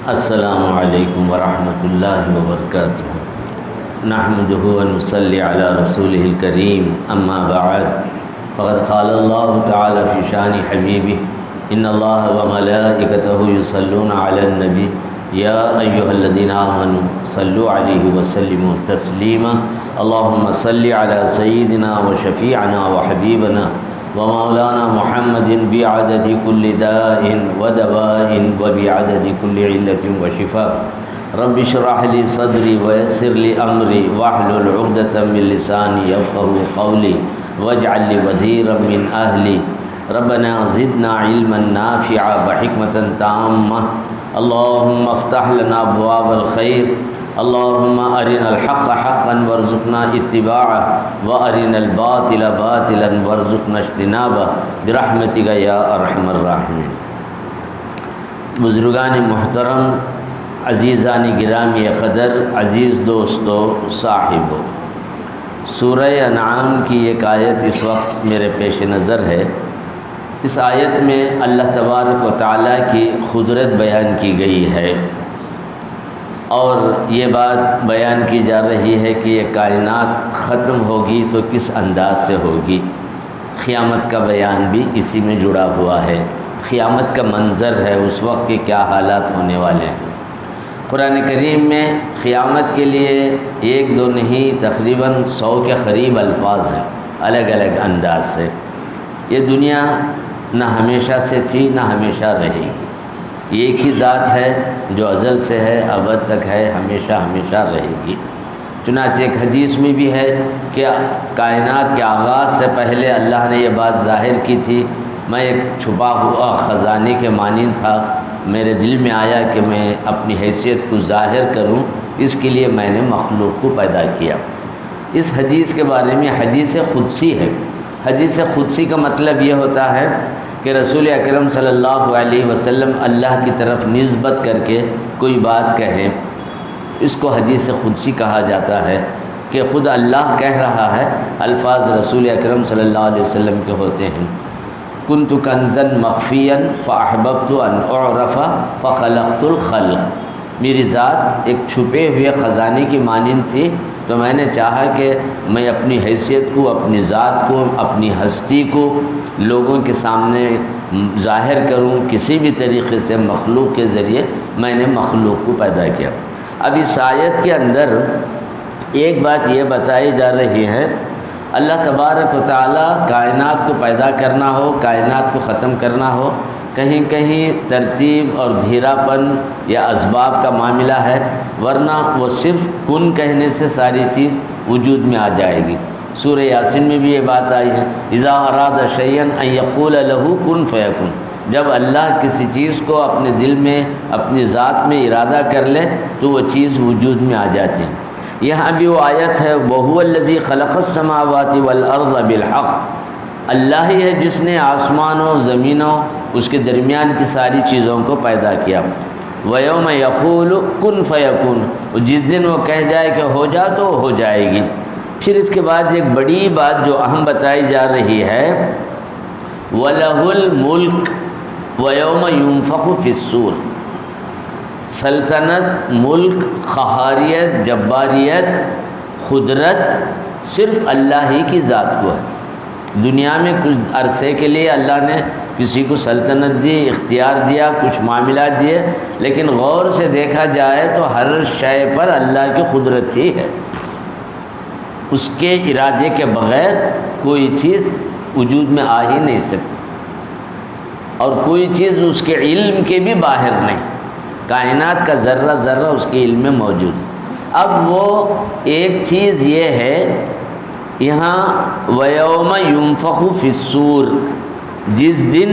السلام علیکم ورحمۃ اللہ وبرکاتہ نحمدہ ونصلی علی رسولہ الکریم اما بعد فقد قال اللہ تعالی فی شان حبیبہ ان اللہ وملائکتہ یصلون علی النبی یا ایہا الذین آمنوا صلوا علیہ وسلموا تسلیما اللہم صلی علی سیدنا وشفیعنا وحبیبنا ومولانا محمد بعدد كل داء ودواء وبعدد كل علة وشفاء رب اشرح لي صدري ويسر لي أمري واحلل عقدة من لساني يفقهوا قولي واجعل لي وزيرا من أهلي ربنا زدنا علما نافعا وحكمة تامة اللهم افتح لنا أبواب الخير اللهم أرنا الحق حقا وارزقنا اتباعه وأرنا الباطل باطلا وارزقنا اجتنابه برحمتك یا ارحم الراحمین۔ بزرگان محترم، عزیزان گرامی قدر، عزیز دوستو، صاحبو، سورہ انعام کی ایک آیت اس وقت میرے پیش نظر ہے۔ اس آیت میں اللہ تبارک و تعالیٰ کی قدرت بیان کی گئی ہے، اور یہ بات بیان کی جا رہی ہے کہ یہ کائنات ختم ہوگی تو کس انداز سے ہوگی۔ قیامت کا بیان بھی اسی میں جڑا ہوا ہے، قیامت کا منظر ہے، اس وقت کے کیا حالات ہونے والے ہیں۔ قرآن کریم میں قیامت کے لیے ایک دو نہیں، تقریباً 100 کے قریب الفاظ ہیں الگ الگ انداز سے۔ یہ دنیا نہ ہمیشہ سے تھی نہ ہمیشہ رہے گی، ایک ہی ذات ہے جو ازل سے ہے، ابد تک ہے، ہمیشہ ہمیشہ رہے گی۔ چنانچہ ایک حدیث میں بھی ہے کہ کائنات کے آغاز سے پہلے اللہ نے یہ بات ظاہر کی تھی، میں ایک چھپا ہوا خزانے کے مانند تھا، میرے دل میں آیا کہ میں اپنی حیثیت کو ظاہر کروں، اس کے لیے میں نے مخلوق کو پیدا کیا۔ اس حدیث کے بارے میں حدیث قدسی ہے۔ حدیث قدسی کا مطلب یہ ہوتا ہے کہ رسول اکرم صلی اللہ علیہ وسلم اللہ کی طرف نسبت کر کے کوئی بات کہیں، اس کو حدیث قدسی کہا جاتا ہے، کہ خود اللہ کہہ رہا ہے، الفاظ رسول اکرم صلی اللہ علیہ وسلم کے ہوتے ہیں۔ کنت کنزا مخفیا فاحببت ان اعرف فخلقت الخلق، میری ذات ایک چھپے ہوئے خزانے کی مانند تھی، تو میں نے چاہا کہ میں اپنی حیثیت کو، اپنی ذات کو، اپنی ہستی کو لوگوں کے سامنے ظاہر کروں، کسی بھی طریقے سے مخلوق کے ذریعے میں نے مخلوق کو پیدا کیا۔ اب اس آیت کے اندر ایک بات یہ بتائی جا رہی ہے، اللہ تبارک و تعالیٰ کائنات کو پیدا کرنا ہو، کائنات کو ختم کرنا ہو، کہیں کہیں ترتیب اور دھیرا پن یا اسباب کا معاملہ ہے، ورنہ وہ صرف کن کہنے سے ساری چیز وجود میں آ جائے گی۔ سورہ یاسین میں بھی یہ بات آئی ہے، اذا اراد شیئا ان یقول له کن فیکن، جب اللہ کسی چیز کو اپنے دل میں، اپنی ذات میں ارادہ کر لے تو وہ چیز وجود میں آ جاتی ہے۔ یہاں بھی وہ آیت ہے، وَهُوَ الَّذِي خَلَقَ السَّمَاوَاتِ وَالْأَرْضَ بِالْحَقِّ، اللہ ہی ہے جس نے آسمانوں، زمینوں، اس کے درمیان کی ساری چیزوں کو پیدا کیا۔ وَيَوْمَ يَقُولُ كُن فَيَكُونُ، جس دن وہ کہہ جائے کہ ہو جا تو ہو جائے گی۔ پھر اس کے بعد ایک بڑی بات جو اہم بتائی جا رہی ہے، وَلَهُ الْمُلْكُ وَيَوْمَ يُنفَخُ فِي الصُّورِ، سلطنت، ملک، قہاریت، جباریت، قدرت صرف اللہ ہی کی ذات کو ہے۔ دنیا میں کچھ عرصے کے لیے اللہ نے کسی کو سلطنت دی، اختیار دیا، کچھ معاملات دیے، لیکن غور سے دیکھا جائے تو ہر شے پر اللہ کی قدرت ہی ہے۔ اس کے ارادے کے بغیر کوئی چیز وجود میں آ ہی نہیں سکتی، اور کوئی چیز اس کے علم کے بھی باہر نہیں، کائنات کا ذرہ ذرہ اس کے علم میں موجود ہے۔ اب وہ ایک چیز یہ ہے یہاں، وَيَوْمَ يُنفَخُ فِي الصُّورِ، جس دن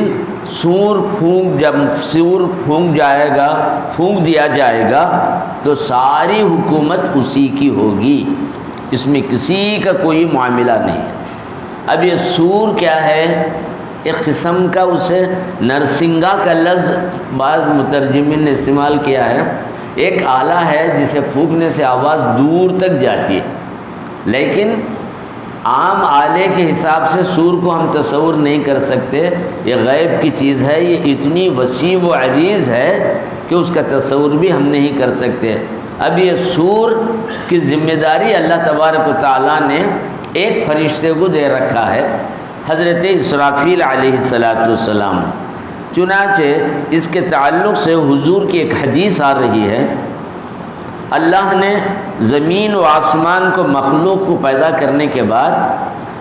جب سور پھونک جائے گا، پھونک دیا جائے گا تو ساری حکومت اسی کی ہوگی، اس میں کسی کا کوئی معاملہ نہیں ہے۔ اب یہ سور کیا ہے؟ ایک قسم کا، اسے نرسنگا کا لفظ بعض مترجمین نے استعمال کیا ہے، ایک آلہ ہے جسے پھونکنے سے آواز دور تک جاتی ہے، لیکن عام آلے کے حساب سے سور کو ہم تصور نہیں کر سکتے، یہ غیب کی چیز ہے، یہ اتنی وسیع و عریض ہے کہ اس کا تصور بھی ہم نہیں کر سکتے۔ اب یہ سور کی ذمہ داری اللہ تبارک و تعالیٰ نے ایک فرشتے کو دے رکھا ہے، حضرت اسرافیل علیہ السلام۔ چنانچہ اس کے تعلق سے حضور کی ایک حدیث آ رہی ہے، اللہ نے زمین و آسمان کو مخلوق کو پیدا کرنے کے بعد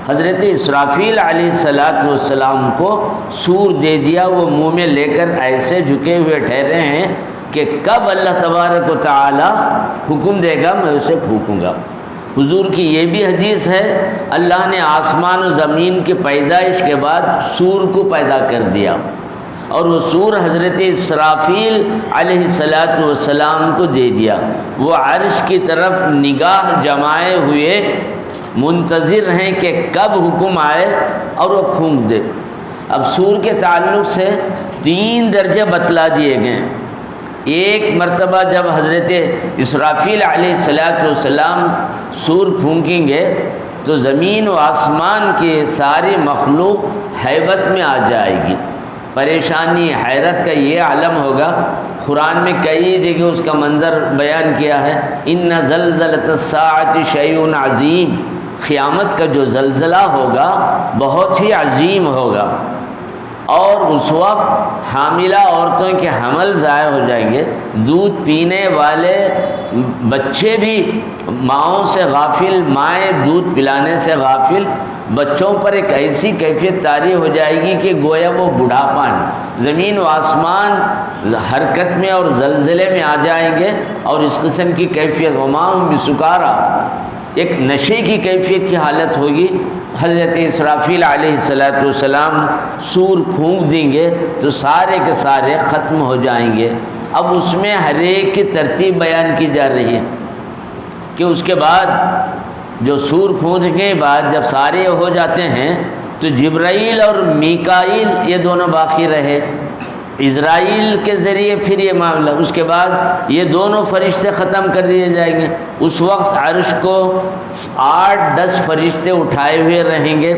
حضرت اسرافیل علیہ السلام کو سور دے دیا، وہ منہ میں لے کر ایسے جھکے ہوئے ٹھہرے ہیں کہ کب اللہ تبارک و تعالی حکم دے گا میں اسے پھونکوں گا۔ حضور کی یہ بھی حدیث ہے، اللہ نے آسمان و زمین کی پیدائش کے بعد سور کو پیدا کر دیا، اور وہ سور حضرت اسرافیل علیہ السلام کو دے دیا۔ وہ عرش کی طرف نگاہ جمائے ہوئے منتظر ہیں کہ کب حکم آئے اور وہ پھونک دے۔ اب سور کے تعلق سے 3 درجے بتلا دیے گئے۔ ایک مرتبہ جب حضرت اسرافیل علیہ السلام سور پھونکیں گے تو زمین و آسمان کی ساری مخلوق حیبت میں آ جائے گی، پریشانی حیرت کا یہ عالم ہوگا۔ قرآن میں کئی جگہ اس کا منظر بیان کیا ہے، ان زلزلۃ الساعۃ شیء عظیم، قیامت کا جو زلزلہ ہوگا بہت ہی عظیم ہوگا، اور اس وقت حاملہ عورتوں کے حمل ضائع ہو جائیں گے، دودھ پینے والے بچے بھی ماؤں سے غافل، مائیں دودھ پلانے سے غافل، بچوں پر ایک ایسی کیفیت طاری ہو جائے گی کہ گویا وہ بڑھاپا، زمین و آسمان حرکت میں اور زلزلے میں آ جائیں گے، اور اس قسم کی کیفیت وماہم بسکارا، ایک نشے کی کیفیت کی حالت ہوگی۔ حضرت اسرافیل علیہ السلام سور پھونک دیں گے تو سارے کے سارے ختم ہو جائیں گے۔ اب اس میں ہر ایک کی ترتیب بیان کی جا رہی ہے کہ اس کے بعد جو سور پھونکنے کے بعد جب سارے ہو جاتے ہیں تو جبرائیل اور میکائیل یہ دونوں باقی رہے، اسرائیل کے ذریعے پھر یہ معاملہ، اس کے بعد یہ دونوں فرشتے ختم کر دیے جائیں گے۔ اس وقت عرش کو 8-10 فرشتے اٹھائے ہوئے رہیں گے،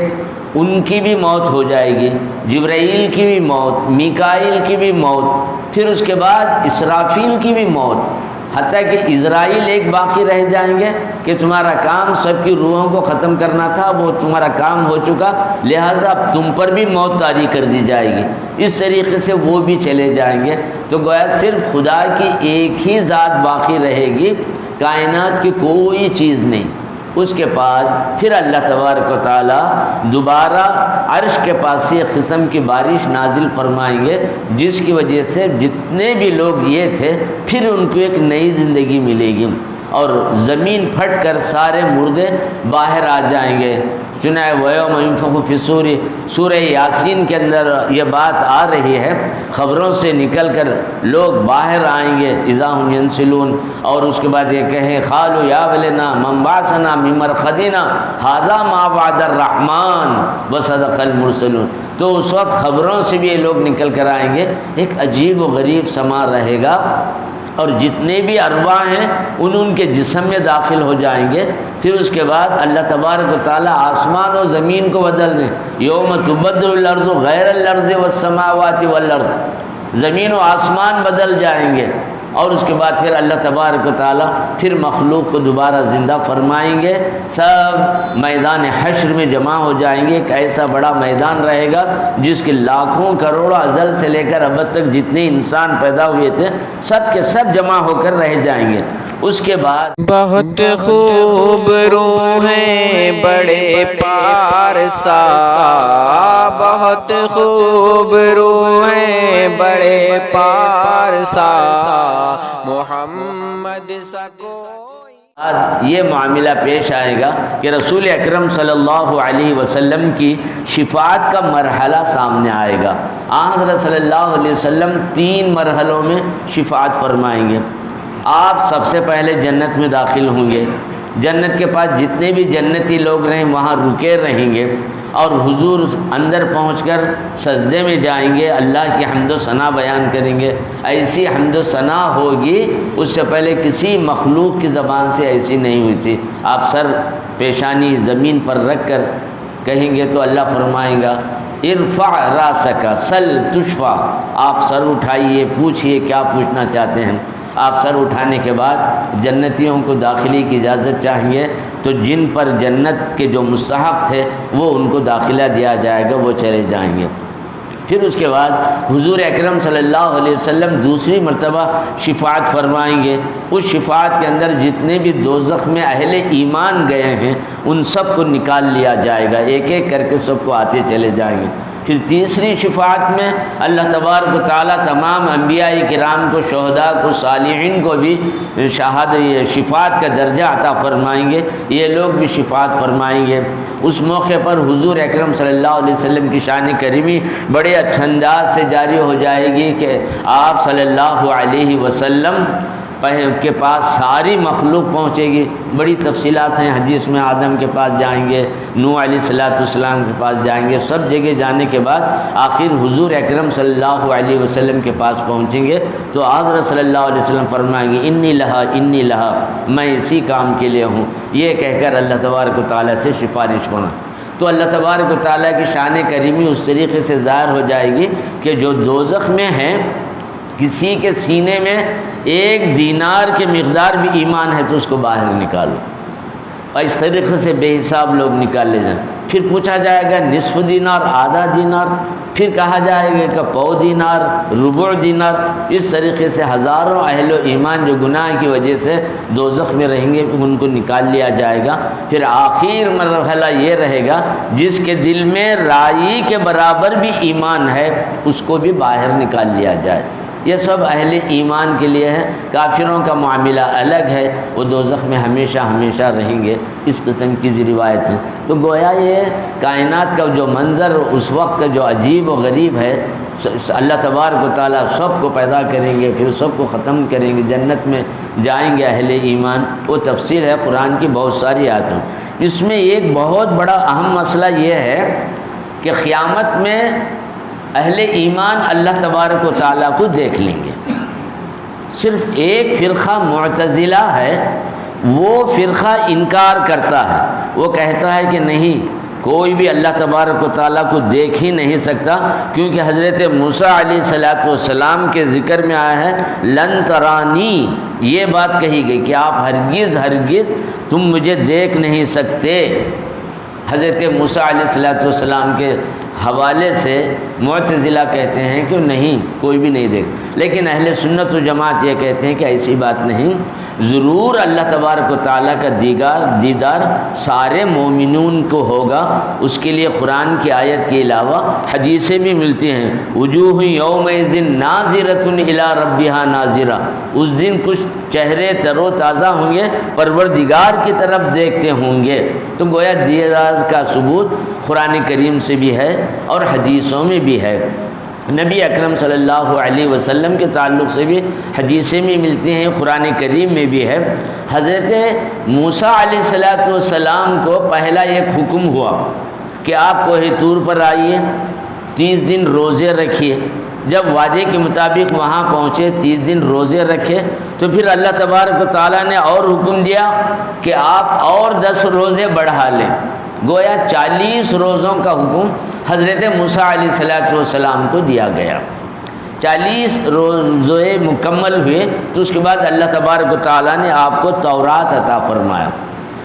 ان کی بھی موت ہو جائے گی، جبرائیل کی بھی موت، میکائیل کی بھی موت، پھر اس کے بعد اسرافیل کی بھی موت، حتیٰ کہ اسرائیل ایک باقی رہ جائیں گے کہ تمہارا کام سب کی روحوں کو ختم کرنا تھا، وہ تمہارا کام ہو چکا، لہٰذا اب تم پر بھی موت طاری کر دی جائے گی۔ اس طریقے سے وہ بھی چلے جائیں گے، تو گویا صرف خدا کی ایک ہی ذات باقی رہے گی، کائنات کی کوئی چیز نہیں۔ اس کے بعد پھر اللہ تبارک و تعالی دوبارہ عرش کے پاس سے ایک قسم کی بارش نازل فرمائیں گے، جس کی وجہ سے جتنے بھی لوگ یہ تھے پھر ان کو ایک نئی زندگی ملے گی، اور زمین پھٹ کر سارے مردے باہر آ جائیں گے۔ چنانچہ وَيَوْمَ يُنفَخُ فِي الصُّورِ، سورہ یاسین کے اندر یہ بات آ رہی ہے، خبروں سے نکل کر لوگ باہر آئیں گے، اِذَا هُمْ يَنْسِلُونَ، اور اس کے بعد یہ کہیں قَالُوا يَا وَيْلَنَا مَنْ بَعَثَنَا مِنْ مَرْقَدِنَا هَذَا مَا وَعَدَ الرَّحْمَنُ وَصَدَقَ الْمُرْسَلُونَ۔ تو اس وقت خبروں سے بھی یہ لوگ نکل کر آئیں گے، ایک عجیب و غریب سما رہے گا، اور جتنے بھی ارواح ہیں ان کے جسم میں داخل ہو جائیں گے۔ پھر اس کے بعد اللہ تبارک و تعالیٰ آسمان و زمین کو بدل دیں، یوم تبدل الارض غیر الارض والسماوات والارض، زمین و آسمان بدل جائیں گے، اور اس کے بعد پھر اللہ تبارک و تعالیٰ پھر مخلوق کو دوبارہ زندہ فرمائیں گے، سب میدان حشر میں جمع ہو جائیں گے۔ ایک ایسا بڑا میدان رہے گا جس کے لاکھوں کروڑوں ازل سے لے کر اب تک جتنے انسان پیدا ہوئے تھے سب کے سب جمع ہو کر رہ جائیں گے۔ اس کے بعد بہت خوب روحیں بڑے پارسا، بہت خوب روحیں بڑے پارسا، محمد سا کوئی۔ آج یہ معاملہ پیش آئے گا کہ رسول اکرم صلی اللہ علیہ وسلم کی شفاعت کا مرحلہ سامنے آئے گا۔ حضرت صلی اللہ علیہ وسلم 3 مرحلوں میں شفاعت فرمائیں گے۔ آپ سب سے پہلے جنت میں داخل ہوں گے، جنت کے پاس جتنے بھی جنتی لوگ رہیں وہاں رکے رہیں گے، اور حضور اندر پہنچ کر سجدے میں جائیں گے، اللہ کی حمد و ثنا بیان کریں گے۔ ایسی حمد و ثنا ہوگی اس سے پہلے کسی مخلوق کی زبان سے ایسی نہیں ہوئی تھی۔ آپ سر پیشانی زمین پر رکھ کر کہیں گے تو اللہ فرمائے گا ارفع راسک سل تشفع، آپ سر اٹھائیے، پوچھئے کیا پوچھنا چاہتے ہیں۔ آپ سر اٹھانے کے بعد جنتیوں کو داخلے کی اجازت چاہیں گے تو جن پر جنت کے جو مستحق تھے وہ ان کو داخلہ دیا جائے گا، وہ چلے جائیں گے۔ پھر اس کے بعد حضور اکرم صلی اللہ علیہ وسلم دوسری مرتبہ شفاعت فرمائیں گے۔ اس شفاعت کے اندر جتنے بھی دوزخ میں اہل ایمان گئے ہیں ان سب کو نکال لیا جائے گا، ایک ایک کر کے سب کو آتے چلے جائیں گے۔ پھر تیسری شفاعت میں اللہ تبارک و تعالیٰ تمام انبیاء کرام کو، شہداء کو، صالحین کو بھی شفاعت کا درجہ عطا فرمائیں گے، یہ لوگ بھی شفاعت فرمائیں گے۔ اس موقع پر حضور اکرم صلی اللہ علیہ وسلم کی شان کریمی بڑے اچھے انداز سے جاری ہو جائے گی کہ آپ صلی اللہ علیہ وسلم کے پاس ساری مخلوق پہنچے گی۔ بڑی تفصیلات ہیں حدیث میں، آدم کے پاس جائیں گے، نوح علیہ السلام کے پاس جائیں گے، سب جگہ جانے کے بعد آخر حضور اکرم صلی اللہ علیہ وسلم کے پاس پہنچیں گے تو حضرت صلی اللہ علیہ وسلم فرمائیں گے انی لہا، میں اسی کام کے لیے ہوں، یہ کہہ کر اللہ تبارک و تعالیٰ سے سفارش ہونا۔ تو اللہ تبارک و تعالیٰ کی شان کریمی اس طریقے سے ظاہر ہو جائے گی کہ جو دوزخ میں ہیں کسی کے سینے میں 1 دینار کے مقدار بھی ایمان ہے تو اس کو باہر نکالو، اور اس طریقے سے بے حساب لوگ نکال لے جائیں۔ پھر پوچھا جائے گا نصف دینار، آدھا دینار، پھر کہا جائے گا کہ پو دینار، ربع دینار، اس طریقے سے ہزاروں اہل و ایمان جو گناہ کی وجہ سے دوزخ میں رہیں گے ان کو نکال لیا جائے گا۔ پھر آخر مرحلہ یہ رہے گا جس کے دل میں رائی کے برابر بھی ایمان ہے اس کو بھی باہر نکال لیا جائے۔ یہ سب اہل ایمان کے لیے ہے، کافروں کا معاملہ الگ ہے، وہ دوزخ میں ہمیشہ ہمیشہ رہیں گے، اس قسم کی روایت ہے۔ تو گویا یہ کائنات کا جو منظر اس وقت کا جو عجیب و غریب ہے، اللہ تبارک و تعالیٰ سب کو پیدا کریں گے، پھر سب کو ختم کریں گے، جنت میں جائیں گے اہل ایمان، وہ تفصیل ہے قرآن کی بہت ساری آیتوں۔ اس میں ایک بہت بڑا اہم مسئلہ یہ ہے کہ قیامت میں اہل ایمان اللہ تبارک و تعالیٰ کو دیکھ لیں گے۔ صرف ایک فرقہ معتزلہ ہے، وہ فرقہ انکار کرتا ہے، وہ کہتا ہے کہ نہیں، کوئی بھی اللہ تبارک و تعالیٰ کو دیکھ ہی نہیں سکتا، کیونکہ حضرت موسیٰ علیہ السلام کے ذکر میں آیا ہے لن ترانی، یہ بات کہی گئی کہ آپ ہرگز تم مجھے دیکھ نہیں سکتے۔ حضرت موسیٰ علیہ السلام کے حوالے سے معتزلہ کہتے ہیں کہ نہیں، کوئی بھی نہیں دیکھ، لیکن اہل سنت و جماعت یہ کہتے ہیں کہ ایسی بات نہیں، ضرور اللہ تبارک و تعالیٰ کا دیدار سارے مومنون کو ہوگا۔ اس کے لیے قرآن کی آیت کے علاوہ حدیثیں بھی ملتی ہیں، وجوہ یومئذ ناظرۃ الی ربہا ناظرہ، اس دن کچھ چہرے تر و تازہ ہوں گے، پروردگار کی طرف دیکھتے ہوں گے۔ تو گویا دیدار کا ثبوت قرآن کریم سے بھی ہے اور حدیثوں میں بھی ہے۔ نبی اکرم صلی اللہ علیہ وسلم کے تعلق سے بھی حدیثیں بھی ملتی ہیں، قرآن کریم میں بھی ہے۔ حضرت موسیٰ علیہ السلام کو پہلا ایک حکم ہوا کہ آپ کوہ طور پر آئیے، 30 دن روزے رکھیے۔ جب وعدے کے مطابق وہاں پہنچے، 30 دن روزے رکھے، تو پھر اللہ تبارک و تعالیٰ نے اور حکم دیا کہ آپ اور 10 روزے بڑھا لیں۔ گویا 40 روزوں کا حکم حضرت موسیٰ علیہ السلام کو دیا گیا۔ 40 روزے مکمل ہوئے تو اس کے بعد اللہ تبارک و تعالیٰ نے آپ کو تورات عطا فرمایا۔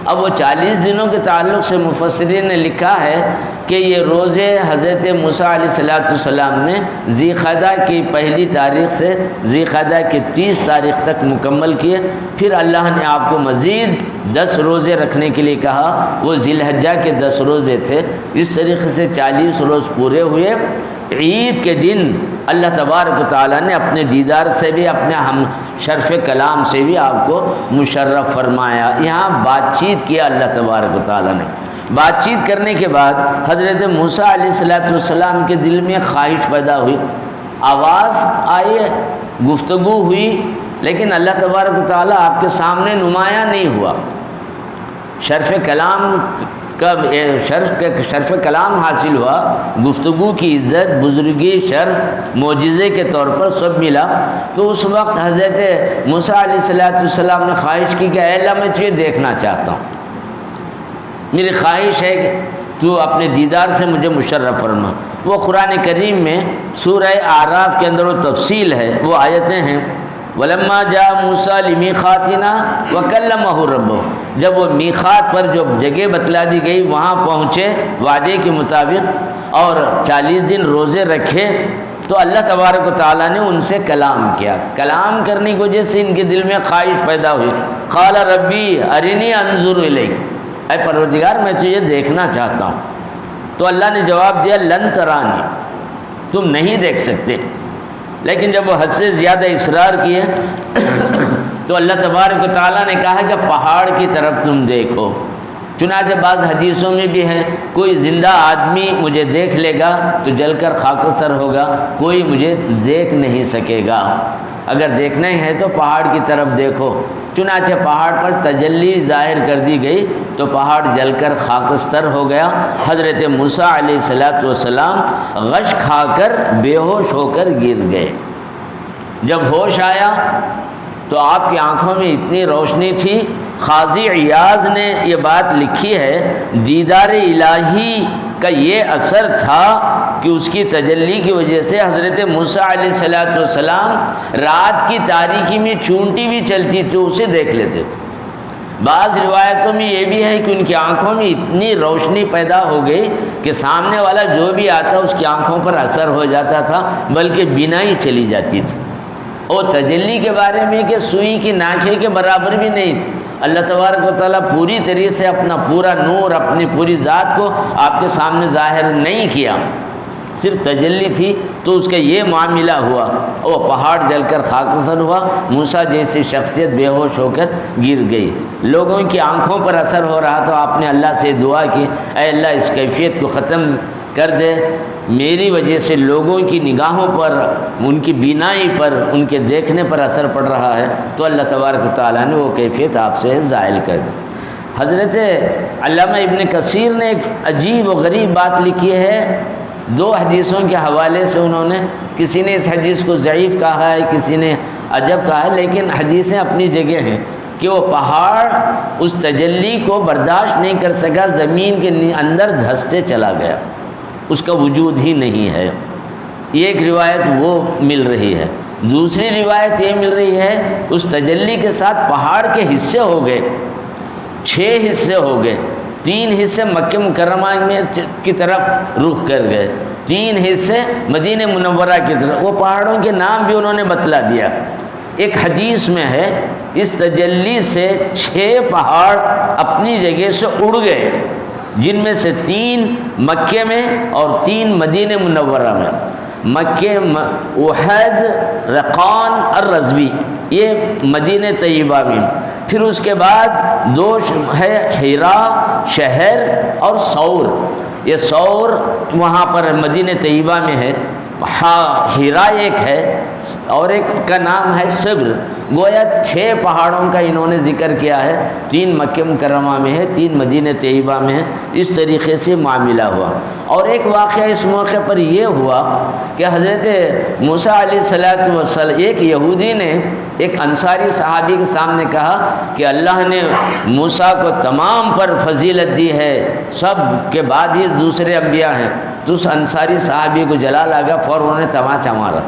اب وہ 40 دنوں کے تعلق سے مفسرین نے لکھا ہے کہ یہ روزے حضرت موسیٰ علیہ السلام نے ذی القعدہ کی پہلی تاریخ سے ذی القعدہ کی 30 تاریخ تک مکمل کیے۔ پھر اللہ نے آپ کو مزید 10 روزے رکھنے کے لیے کہا، وہ ذی الحجہ کے 10 روزے تھے۔ اس طریقے سے 40 روز پورے ہوئے۔ عید کے دن اللہ تبارک و تعالیٰ نے اپنے دیدار سے بھی، اپنے ہم شرف کلام سے بھی آپ کو مشرف فرمایا۔ یہاں بات چیت کیا اللہ تبارک و تعالیٰ نے۔ بات چیت کرنے کے بعد حضرت موسیٰ علیہ السلام کے دل میں خواہش پیدا ہوئی، آواز آئی، گفتگو ہوئی، لیکن اللہ تبارک و تعالیٰ آپ کے سامنے نمایاں نہیں ہوا۔ شرف کلام کب شرف کلام حاصل ہوا، گفتگو کی عزت، بزرگی، شرف، معجزے کے طور پر سب ملا، تو اس وقت حضرت موسیٰ علیہ السلام نے خواہش کی کہ اے اللہ میں تجھے دیکھنا چاہتا ہوں، میری خواہش ہے کہ تو اپنے دیدار سے مجھے مشرف فرما۔ وہ قرآن کریم میں سورہ اعراف کے اندر وہ تفصیل ہے، وہ آیتیں ہیں وَلَمَّا جَاءَ مُوسَىٰ لِمِيقَاتِنَا وَكَلَّمَهُ رَبُّهُ، جب وہ میقات پر جو جگہ بتلا دی گئی وہاں پہنچے وعدے کے مطابق اور 40 دن روزے رکھے، تو اللہ تبارک و تعالیٰ نے ان سے کلام کیا۔ کلام کرنے کی وجہ سے ان کے دل میں خواہش پیدا ہوئی، قال ربی ارنی انظر الیک، اے پروردگار میں تجھے دیکھنا چاہتا ہوں۔ تو اللہ نے جواب دیا لن ترانی، تم نہیں دیکھ سکتے۔ لیکن جب وہ حد سے زیادہ اصرار کیے تو اللہ تبارک و تعالیٰ نے کہا کہ پہاڑ کی طرف تم دیکھو۔ چنانچہ بعض حدیثوں میں بھی ہے کوئی زندہ آدمی مجھے دیکھ لے گا تو جل کر خاکستر ہوگا، کوئی مجھے دیکھ نہیں سکے گا، اگر دیکھنا ہی ہے تو پہاڑ کی طرف دیکھو۔ چنانچہ پہاڑ پر تجلی ظاہر کر دی گئی تو پہاڑ جل کر خاکستر ہو گیا۔ حضرت موسیٰ علیہ السلام غش کھا کر بے ہوش ہو کر گر گئے۔ جب ہوش آیا تو آپ کی آنکھوں میں اتنی روشنی تھی، قاضی عیاض نے یہ بات لکھی ہے، دیدار الہی کا یہ اثر تھا کہ اس کی تجلی کی وجہ سے حضرت موسیٰ علیہ السلام رات کی تاریکی میں چونٹی بھی چلتی تھی اسے دیکھ لیتے تھے۔ بعض روایتوں میں یہ بھی ہے کہ ان کی آنکھوں میں اتنی روشنی پیدا ہو گئی کہ سامنے والا جو بھی آتا اس کی آنکھوں پر اثر ہو جاتا تھا، بلکہ بینائی چلی جاتی تھی۔ اور تجلی کے بارے میں کہ سوئی کی ناکھے کے برابر بھی نہیں تھی۔ اللہ تبارک و تعالیٰ پوری طریقے سے اپنا پورا نور، اپنی پوری ذات کو آپ کے سامنے ظاہر نہیں کیا، صرف تجلی تھی، تو اس کا یہ معاملہ ہوا، وہ پہاڑ جل کر خاکستر ہوا، موسیٰ جیسی شخصیت بے ہوش ہو کر گر گئی۔ لوگوں کی آنکھوں پر اثر ہو رہا تو آپ نے اللہ سے دعا کی، اے اللہ اس کیفیت کو ختم کر دے، میری وجہ سے لوگوں کی نگاہوں پر، ان کی بینائی پر، ان کے دیکھنے پر اثر پڑ رہا ہے، تو اللہ تبارک و تعالیٰ نے وہ کیفیت آپ سے زائل کر دی۔ حضرت علامہ ابن کثیر نے ایک عجیب و غریب بات لکھی ہے، دو حدیثوں کے حوالے سے انہوں نے، کسی نے اس حدیث کو ضعیف کہا ہے، کسی نے عجب کہا ہے، لیکن حدیثیں اپنی جگہ ہیں کہ وہ پہاڑ اس تجلی کو برداشت نہیں کر سکا، زمین کے اندر دھستے چلا گیا، اس کا وجود ہی نہیں ہے۔ یہ ایک روایت وہ مل رہی ہے۔ دوسری روایت یہ مل رہی ہے اس تجلی کے ساتھ پہاڑ کے حصے ہو گئے، 6 حصے ہو گئے، 3 حصے مکہ مکرمہ میں کی طرف رخ کر گئے، 3 حصے مدینہ منورہ کی طرف۔ وہ پہاڑوں کے نام بھی انہوں نے بتلا دیا۔ ایک حدیث میں ہے اس تجلی سے 6 پہاڑ اپنی جگہ سے اڑ گئے، جن میں سے 3 مکے میں اور 3 مدینہ منورہ میں۔ مکہ احد، رقان اور رضوی، یہ مدینہ طیبہ میں۔ پھر اس کے بعد 2 ہے حرا شہر اور سور، یہ سور وہاں پر مدینہ طیبہ میں ہے۔ حرا ایک ہے اور ایک کا نام ہے صبر۔ گویا 6 پہاڑوں کا انہوں نے ذکر کیا ہے، 3 مکہ مکرمہ میں ہے، 3 مدینہ طیبہ میں ہے۔ اس طریقے سے معاملہ ہوا۔ اور ایک واقعہ اس موقع پر یہ ہوا کہ حضرت موسیٰ علیہ السلام، ایک یہودی نے ایک انصاری صحابی کے سامنے کہا کہ اللہ نے موسیٰ کو تمام پر فضیلت دی ہے، سب کے بعد ہی دوسرے انبیاء ہیں۔ تو اس انصاری صحابی کو جلال آ گیا، فوراً انہوں نے تماچا مارا۔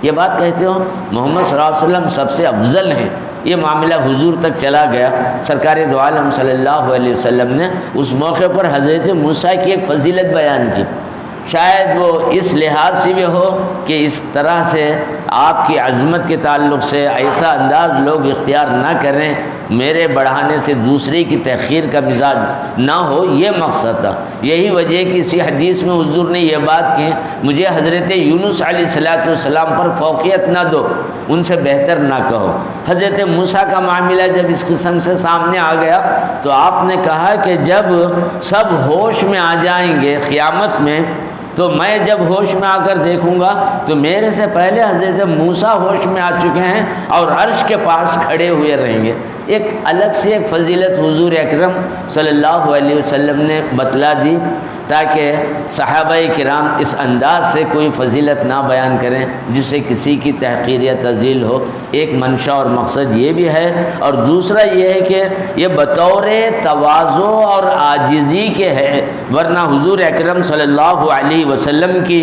یہ بات کہتے ہو محمد صلی اللہ علیہ وسلم سب سے افضل ہیں۔ یہ معاملہ حضور تک چلا گیا۔ سرکار دو عالم صلی اللہ علیہ وسلم نے اس موقع پر حضرت موسیٰ کی ایک فضیلت بیان کی۔ شاید وہ اس لحاظ سے بھی ہو کہ اس طرح سے آپ کی عظمت کے تعلق سے ایسا انداز لوگ اختیار نہ کریں، میرے بڑھانے سے دوسرے کی تحقیر کا مزاج نہ ہو، یہ مقصد تھا۔ یہی وجہ کہ اسی حدیث میں حضور نے یہ بات کی، مجھے حضرت یونس علیہ السلام پر فوقیت نہ دو، ان سے بہتر نہ کہو۔ حضرت موسیٰ کا معاملہ جب اس قسم سے سامنے آ گیا تو آپ نے کہا کہ جب سب ہوش میں آ جائیں گے قیامت میں، تو میں جب ہوش میں آ کر دیکھوں گا تو میرے سے پہلے حضرت موسیٰ ہوش میں آ چکے ہیں اور عرش کے پاس کھڑے ہوئے رہیں گے۔ ایک الگ سے ایک فضیلت حضور اکرم صلی اللہ علیہ وسلم نے بتلا دی تاکہ صحابہ کرام اس انداز سے کوئی فضیلت نہ بیان کریں جس سے کسی کی تحقیر یا تذلیل ہو۔ ایک منشا اور مقصد یہ بھی ہے، اور دوسرا یہ ہے کہ یہ بطور تواضع اور عاجزی کے ہے، ورنہ حضور اکرم صلی اللہ علیہ وسلم کی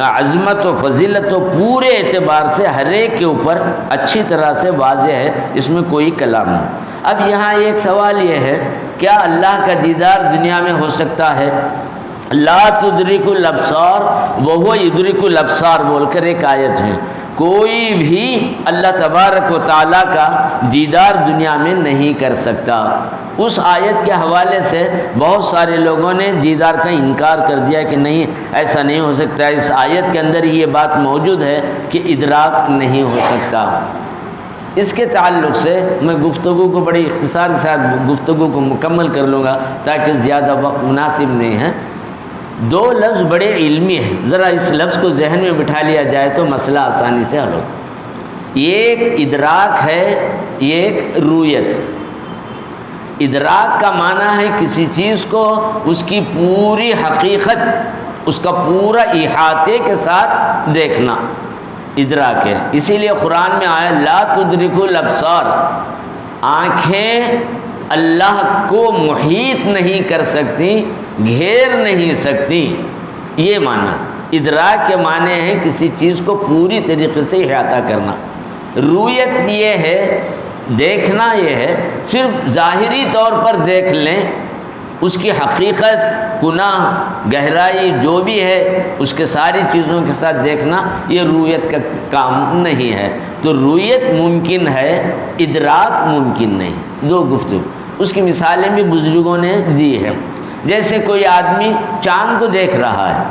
عظمت و فضیلت تو پورے اعتبار سے ہر ایک کے اوپر اچھی طرح سے واضح ہے، اس میں کوئی کلام نہیں۔ اب یہاں ایک سوال یہ ہے، کیا اللہ کا دیدار دنیا میں ہو سکتا ہے؟ لا تدرک الابصار وہو یدرک الابصار بول کر ایک آیت ہے، کوئی بھی اللہ تبارک و تعالیٰ کا دیدار دنیا میں نہیں کر سکتا۔ اس آیت کے حوالے سے بہت سارے لوگوں نے دیدار کا انکار کر دیا کہ نہیں، ایسا نہیں ہو سکتا، اس آیت کے اندر یہ بات موجود ہے کہ ادراک نہیں ہو سکتا۔ اس کے تعلق سے میں گفتگو کو بڑی اختصار کے ساتھ گفتگو کو مکمل کر لوں گا تاکہ زیادہ وقت مناسب نہیں ہے۔ دو لفظ بڑے علمی ہیں، ذرا اس لفظ کو ذہن میں بٹھا لیا جائے تو مسئلہ آسانی سے حل ہو۔ ایک ادراک ہے، ایک رویت۔ ادراک کا معنی ہے کسی چیز کو اس کی پوری حقیقت، اس کا پورا احاطے کے ساتھ دیکھنا، ادراک ہے۔ اسی لیے قرآن میں آیا لا تدرک الابصار، آنکھیں اللہ کو محیط نہیں کر سکتی، گھیر نہیں سکتی، یہ معنی۔ ادراک کے معنی ہے کسی چیز کو پوری طریقے سے احاطہ کرنا۔ رویت یہ ہے، دیکھنا یہ ہے، صرف ظاہری طور پر دیکھ لیں، اس کی حقیقت، گناہ، گہرائی جو بھی ہے اس کے ساری چیزوں کے ساتھ دیکھنا، یہ رویت کا کام نہیں ہے۔ تو رویت ممکن ہے، ادراک ممکن نہیں۔ دو گفتگو، اس کی مثالیں بھی بزرگوں نے دی ہیں۔ جیسے کوئی آدمی چاند کو دیکھ رہا ہے،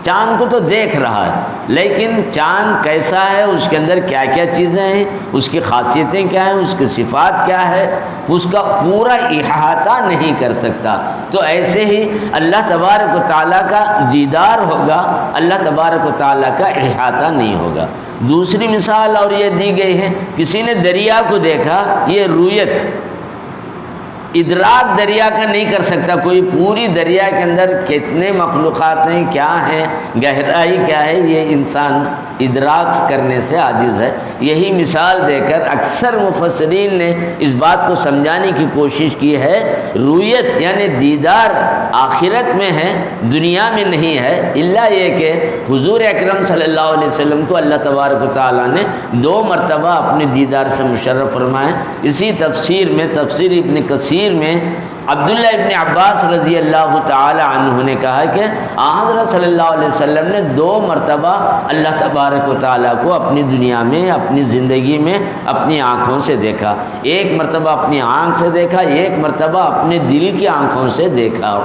چاند کو تو دیکھ رہا ہے، لیکن چاند کیسا ہے، اس کے اندر کیا کیا چیزیں ہیں، اس کی خاصیتیں کیا ہیں، اس کی صفات کیا ہے، اس کا پورا احاطہ نہیں کر سکتا۔ تو ایسے ہی اللہ تبارک و تعالیٰ کا دیدار ہوگا، اللہ تبارک و تعالیٰ کا احاطہ نہیں ہوگا۔ دوسری مثال اور یہ دی گئی ہے، کسی نے دریا کو دیکھا، یہ رویت، ادراک دریا کا نہیں کر سکتا کوئی، پوری دریا کے اندر کتنے مخلوقات ہیں، کیا ہیں، گہرائی کیا ہے، یہ انسان ادراک کرنے سے عاجز ہے۔ یہی مثال دے کر اکثر مفسرین نے اس بات کو سمجھانے کی کوشش کی ہے، رویت یعنی دیدار آخرت میں ہے، دنیا میں نہیں ہے، الا یہ کہ حضور اکرم صلی اللہ علیہ وسلم کو اللہ تبارک و تعالیٰ نے 2 مرتبہ اپنے دیدار سے مشرف فرمائے۔ اسی تفسیر میں، تفسیر ابن کثیر میں عبداللہ ابن عباس رضی اللہ تعالی عنہ نے کہا کہ حضرت صلی اللہ علیہ وسلم نے 2 مرتبہ اللہ تبارک و تعالیٰ کو اپنی دنیا میں، اپنی زندگی میں اپنی آنکھوں سے دیکھا۔ 1 مرتبہ اپنی آنکھ سے دیکھا، 1 مرتبہ اپنے دل کی آنکھوں سے دیکھا۔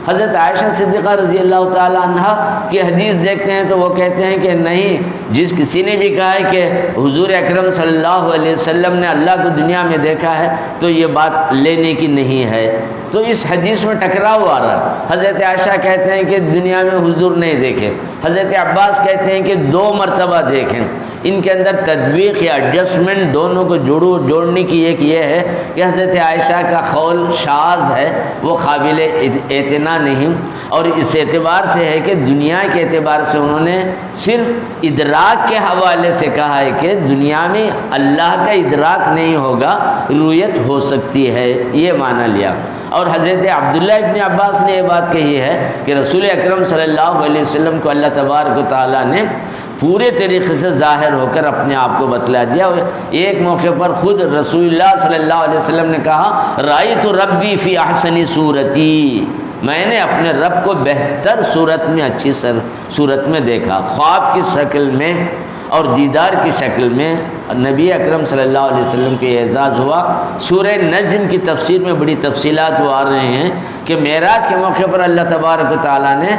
حضرت عائشہ صدیقہ رضی اللہ تعالی عنہ کی حدیث دیکھتے ہیں تو وہ کہتے ہیں کہ نہیں، جس کسی نے بھی کہا ہے کہ حضور اکرم صلی اللہ علیہ وسلم نے اللہ کو دنیا میں دیکھا ہے تو یہ بات لینے کی نہیں ہے۔ تو اس حدیث میں ٹکراؤ آ رہا ہے۔ حضرت عائشہ کہتے ہیں کہ دنیا میں حضور نہیں دیکھے، حضرت عباس کہتے ہیں کہ 2 مرتبہ دیکھیں۔ ان کے اندر تطبیق یا ایڈجسٹمنٹ دونوں کو جوڑنے کی ایک یہ ہے کہ حضرت عائشہ کا قول شاذ ہے، وہ قابل اعتنا نہیں، اور اس اعتبار سے ہے کہ دنیا کے اعتبار سے انہوں نے صرف ادراک کے حوالے سے کہا ہے کہ دنیا میں اللہ کا ادراک نہیں ہوگا، رویت ہو سکتی ہے، یہ معنی لیا۔ اور حضرت عبداللہ ابن عباس نے یہ بات کہی ہے کہ رسول اکرم صلی اللہ علیہ وسلم کو اللہ تبارک و تعالیٰ نے پورے طریقے سے ظاہر ہو کر اپنے آپ کو بتلا دیا۔ ایک موقع پر خود رسول اللہ صلی اللہ علیہ وسلم نے کہا رأیت ربی فی احسن صورتی، میں نے اپنے رب کو بہتر صورت میں، اچھی صورت میں دیکھا، خواب کی شکل میں اور دیدار کی شکل میں نبی اکرم صلی اللہ علیہ وسلم کے اعزاز ہوا۔ سورہ نجم کی تفسیر میں بڑی تفصیلات وہ آ رہے ہیں کہ معراج کے موقع پر اللہ تبارک و تعالیٰ نے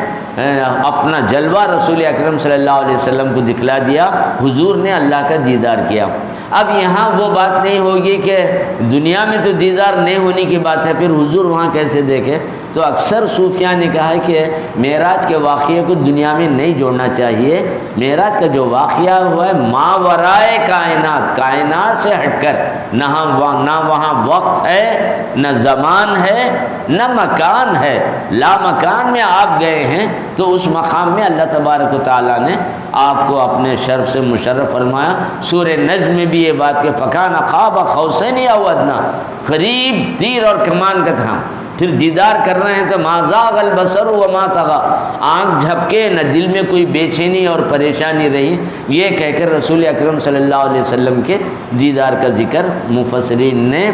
اپنا جلوہ رسول اکرم صلی اللہ علیہ وسلم کو دکھلا دیا، حضور نے اللہ کا دیدار کیا۔ اب یہاں وہ بات نہیں ہوگی کہ دنیا میں تو دیدار نہیں ہونے کی بات ہے، پھر حضور وہاں کیسے دیکھے؟ تو اکثر صوفیاء نے کہا ہے کہ معراج کے واقعے کو دنیا میں نہیں جوڑنا چاہیے۔ معراج کا جو واقعہ ہوا ہے ماورائے کائنات کائنات سے ہٹ کر نہ وہاں وقت ہے، نہ زمان ہے، نہ مکان ہے، لا مکان میں آپ گئے ہیں، تو اس مقام میں اللہ تبارک و تعالیٰ نے آپ کو اپنے شرف سے مشرف فرمایا۔ سورہ نجم میں بھی یہ بات کہ فَكَانَ قَابَ قَوْسَيْنِ أَوْ أَدْنَىٰ، قریب تیر اور کمان کا تھا۔ پھر دیدار کر رہے ہیں تو مَا زَاغَ الْبَصَرُ وَمَا طَغَىٰ، آنکھ جھپکے نہ دل میں کوئی بے چینی اور پریشانی رہی۔ یہ کہہ کر رسول اکرم صلی اللہ علیہ وسلم کے دیدار کا ذکر مفسرین نے،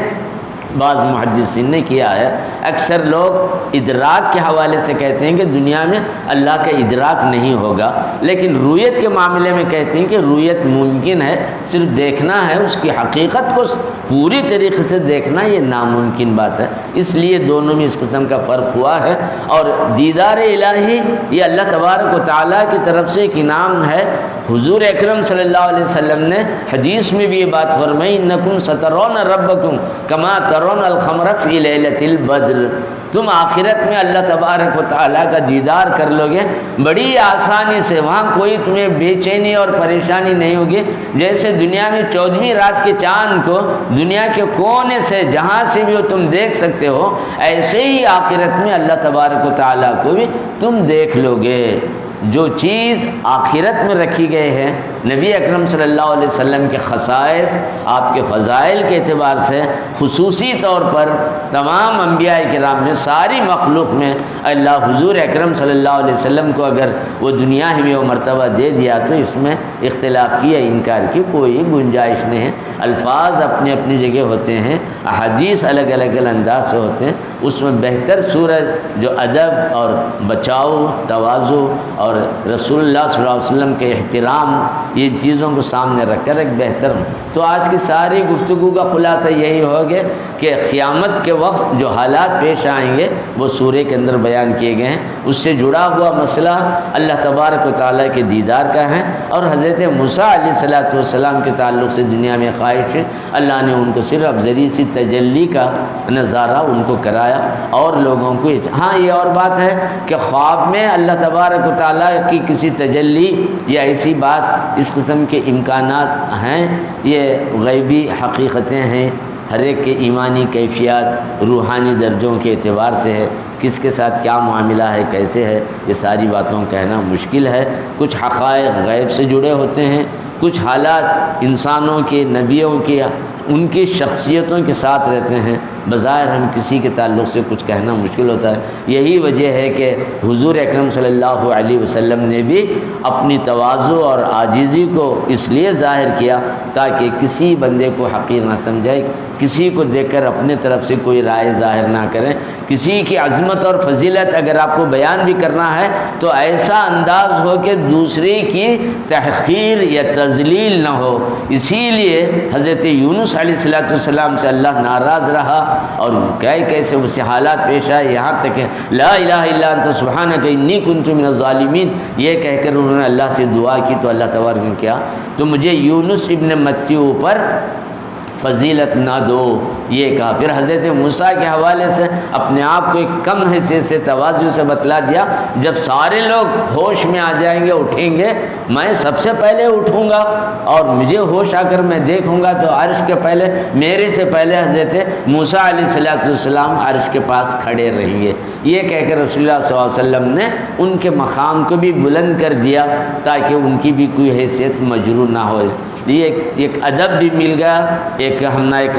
بعض محدثین نے کیا ہے۔ اکثر لوگ ادراک کے حوالے سے کہتے ہیں کہ دنیا میں اللہ کا ادراک نہیں ہوگا، لیکن رویت کے معاملے میں کہتے ہیں کہ رویت ممکن ہے، صرف دیکھنا ہے، اس کی حقیقت کو پوری طریقے سے دیکھنا یہ ناممکن بات ہے۔ اس لیے دونوں میں اس قسم کا فرق ہوا ہے۔ اور دیدار الہی یہ اللہ تبارک و تعالیٰ کی طرف سے ایک انعام ہے۔ حضور اکرم صلی اللہ علیہ وسلم نے حدیث میں بھی یہ بات فرمائی، انکم سترون ربکم کما ترون القمر فی لیلۃ البدر، تم آخرت میں اللہ تبارک و تعالیٰ کا دیدار کر لو گے بڑی آسانی سے، وہاں کوئی تمہیں بے چینی اور پریشانی نہیں ہوگی۔ جیسے دنیا میں 14ویں رات کے چاند کو دنیا کے کونے سے جہاں سے بھی تم دیکھ سکتے ہو، ایسے ہی آخرت میں اللہ تبارک و تعالیٰ کو بھی تم دیکھ لو گے۔ جو چیز آخرت میں رکھی گئے ہے، نبی اکرم صلی اللہ علیہ وسلم کے خصائص، آپ کے فضائل کے اعتبار سے خصوصی طور پر تمام انبیاء کرام میں، ساری مخلوق میں اللہ حضور اکرم صلی اللہ علیہ وسلم کو اگر وہ دنیا ہی میں وہ مرتبہ دے دیا تو اس میں اختلاف کی یا انکار کی کوئی گنجائش نہیں ہے۔ الفاظ اپنی اپنی جگہ ہوتے ہیں، احادیث الگ الگ انداز سے ہوتے ہیں۔ اس میں بہتر صورت جو ادب اور بچاؤ، تواضع اور رسول اللہ صلی اللہ علیہ وسلم کے احترام، یہ چیزوں کو سامنے رکھ کر ایک بہتر ہوں۔ تو آج کی ساری گفتگو کا خلاصہ یہی ہوگا کہ قیامت کے وقت جو حالات پیش آئیں گے وہ سورہ کے اندر بیان کیے گئے ہیں۔ اس سے جڑا ہوا مسئلہ اللہ تبارک و تعالیٰ کے دیدار کا ہے، اور حضرت موسیٰ علیہ السلام کے تعلق سے دنیا میں خواہش ہے، اللہ نے ان کو صرف ذریعے سی تجلی کا نظارہ ان کو کرایا اور لوگوں کو۔ ہاں یہ اور بات ہے کہ خواب میں اللہ تبارک و تعالیٰ کی کسی تجلی یا ایسی بات، اس قسم کے امکانات ہیں، یہ غیبی حقیقتیں ہیں۔ ہر ایک کے ایمانی کیفیات روحانی درجوں کے اعتبار سے ہے، کس کے ساتھ کیا معاملہ ہے، کیسے ہے، یہ ساری باتوں کہنا مشکل ہے۔ کچھ حقائق غیب سے جڑے ہوتے ہیں، کچھ حالات انسانوں کے، نبیوں کے، ان کی شخصیتوں کے ساتھ رہتے ہیں، بظاہر ہم کسی کے تعلق سے کچھ کہنا مشکل ہوتا ہے۔ یہی وجہ ہے کہ حضور اکرم صلی اللہ علیہ وسلم نے بھی اپنی تواضع اور عاجزی کو اس لیے ظاہر کیا تاکہ کسی بندے کو حقیر نہ سمجھائے، کسی کو دیکھ کر اپنے طرف سے کوئی رائے ظاہر نہ کریں۔ کسی کی عظمت اور فضیلت اگر آپ کو بیان بھی کرنا ہے تو ایسا انداز ہو کہ دوسرے کی تحقیر یا تذلیل نہ ہو۔ اسی لیے حضرت یونس علیہ السلام سے اللہ ناراض رہا اور کیسے اس سے حالات پیش آئے، یہاں تک کہ لا الہ الا انت سبحانک انی کنت من الظالمین یہ کہہ کر انہوں نے اللہ سے دعا کی تو اللہ تبارک نے کیا تو مجھے یونس ابن متی پر فضیلت نہ دو، یہ کہا۔ پھر حضرت موسیٰ کے حوالے سے اپنے آپ کو ایک کم حیثیت سے تواضع سے بتلا دیا، جب سارے لوگ ہوش میں آ جائیں گے، اٹھیں گے، میں سب سے پہلے اٹھوں گا اور مجھے ہوش آ کر میں دیکھوں گا تو عرش کے پہلے، میرے سے پہلے حضرت موسیٰ علیہ السلام عرش کے پاس کھڑے رہیں گے۔ یہ کہہ کر رسول اللہ صلی اللہ علیہ وسلم نے ان کے مقام کو بھی بلند کر دیا تاکہ ان کی بھی کوئی حیثیت مجروح نہ ہو۔ یہ ایک ادب بھی مل گیا، ایک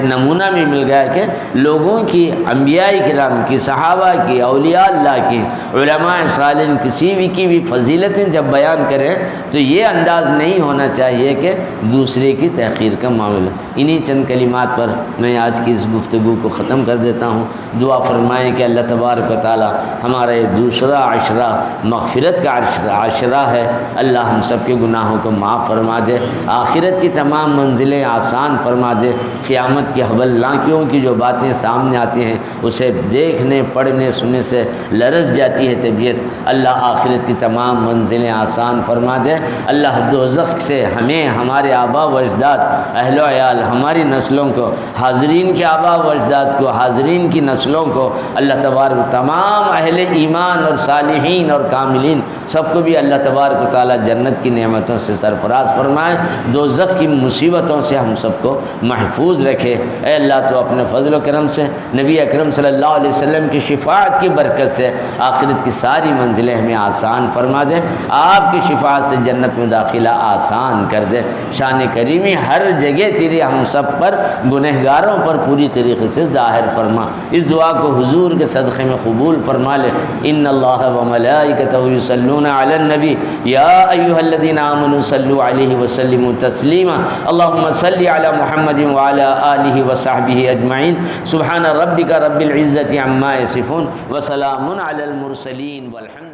نمونہ بھی مل گیا کہ لوگوں کی، انبیاء کرام کی، صحابہ کی، اولیاء اللہ کی، علماء صالحین کسی بھی کی بھی فضیلتیں جب بیان کریں تو یہ انداز نہیں ہونا چاہیے کہ دوسرے کی تحقیر کا معاملہ۔ انہی چند کلمات پر میں آج کی اس گفتگو کو ختم کر دیتا ہوں۔ دعا فرمائیں کہ اللہ تبارک و تعالی ہمارا یہ دوسرا عشرہ مغفرت کا عشرہ ہے، اللہ ہم سب کے گناہوں کو معاف فرما دے، آخرت کی تمام منزلیں آسان فرما دے، قیامت کی ہولناکیوں کی جو باتیں سامنے آتی ہیں اسے دیکھنے، پڑھنے، سننے سے لرز جاتی ہے طبیعت، اللہ آخرت کی تمام منزلیں آسان فرما دے۔ اللہ دوزخ سے ہمیں، ہمارے آبا و اجداد، اہل و عیال، ہماری نسلوں کو، حاضرین کے آبا و اجداد کو، حاضرین کی نسلوں کو، اللہ تبارک تمام اہل ایمان اور صالحین اور کاملین سب کو بھی اللہ تبارک و تعالی جنت کی نعمتوں سے سرفراز فرمائے، دوزخ برزخ کی مصیبتوں سے ہم سب کو محفوظ رکھے۔ اے اللہ تو اپنے فضل و کرم سے نبی اکرم صلی اللہ علیہ وسلم کی شفاعت کی برکت سے آخرت کی ساری منزلیں ہمیں آسان فرما دے، آپ کی شفاعت سے جنت میں داخلہ آسان کر دے۔ شان کریمی ہر جگہ تیری ہم سب پر گنہگاروں پر پوری طریقے سے ظاہر فرما۔ اس دعا کو حضور کے صدقے میں قبول فرما لے۔ ان اللہ و ملائکتہ یصلون علی النبی یا ایھا الذین آمنوا صلوا علیہ وسلموا تسلیما اللهم صل علی محمد وعلی آلہ وصحبہ اجمعین سبحان ربک رب العزة عما یصفون وسلام علی المرسلین والحمد